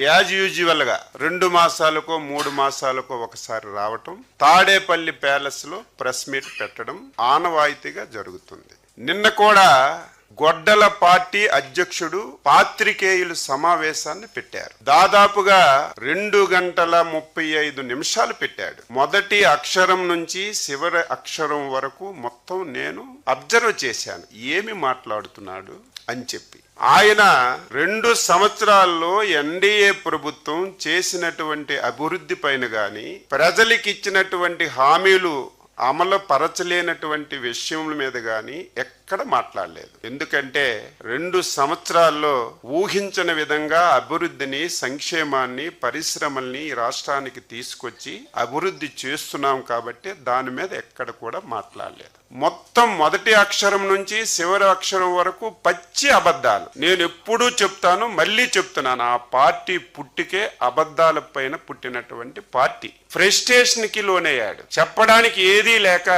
As usual గా 2 మాసాలకో 3 మాసాలకో ఒకసారి రావటం, తాడేపల్లి ప్యాలెస్ లో ప్రెస్ మీట్ పెట్టడం ఆనవాయితీగా జరుగుతుంది. నిన్న కూడా గొడ్డల పార్టీ అధ్యక్షుడు పాత్రికేయులు సమావేశాన్ని పెట్టారు. దాదాపుగా 2 గంటల 35 నిమిషాలు పెట్టాడు. మొదటి అక్షరం నుంచి చివరి అక్షరం వరకు మొత్తం నేను అబ్జర్వ్ చేశాను, ఏమి మాట్లాడుతున్నాడు అని చెప్పి. ఆయన 2 సంవత్సరాల్లో ఎన్డీఏ ప్రభుత్వం చేసినటువంటి అభివృద్ధి పైన గాని, ప్రజలకు ఇచ్చినటువంటి హామీలు అమలు పరచలేనటువంటి విషయముల మీద గాని ఎక్కడ మాట్లాడలేదు. ఎందుకంటే 2 సంవత్సరాల్లో ఊహించని విధంగా అభివృద్ధిని, సంక్షేమాన్ని, పరిశ్రమల్ని ఈ రాష్ట్రానికి తీసుకొచ్చి అభివృద్ధి చేస్తున్నాం కాబట్టి దాని మీద ఎక్కడ కూడా మాట్లాడలేదు. మొత్తం మొదటి అక్షరం నుంచి చివరి అక్షరం వరకు పచ్చి అబద్ధాలు. నేను ఎప్పుడూ చెప్తాను, మళ్ళీ చెప్తున్నాను, ఆ పార్టీ పుట్టికే అబద్ధాల పైన పుట్టినటువంటి పార్టీ. ఫ్రస్ట్రేషన్ కి లోనయ్యాడు. చెప్పడానికి ఏదీ లేక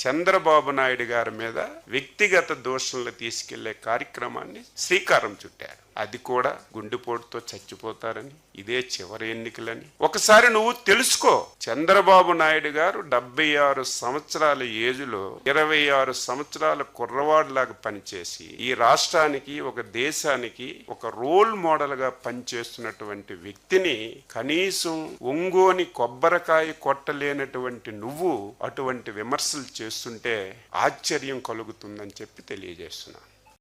చంద్రబాబు నాయుడు గారి మీద వ్యక్తిగత దోషంలో తీసుకెళ్లే కార్యక్రమాన్ని శ్రీకారం చుట్టాడు. అది కూడా గుండెపోటుతో చచ్చిపోతారని, ఇదే చివరి ఎన్నికలని ఒకసారి నువ్వు తెలుసుకో. చంద్రబాబు నాయుడు గారు 76 సంవత్సరాల ఏజ్లో 26 సంవత్సరాల కుర్రవాడిలాగా పనిచేసి ఈ రాష్ట్రానికి, ఒక దేశానికి ఒక రోల్ మోడల్ గా పనిచేస్తున్నటువంటి వ్యక్తిని కనీసం ఒంగోని కొబ్బరికాయ కొట్టలేనటువంటి నువ్వు అటువంటి విమర్శలు చేస్తుంటే ఆశ్చర్యం కలుగుతుందని చెప్పి తెలియజేస్తున్నాను.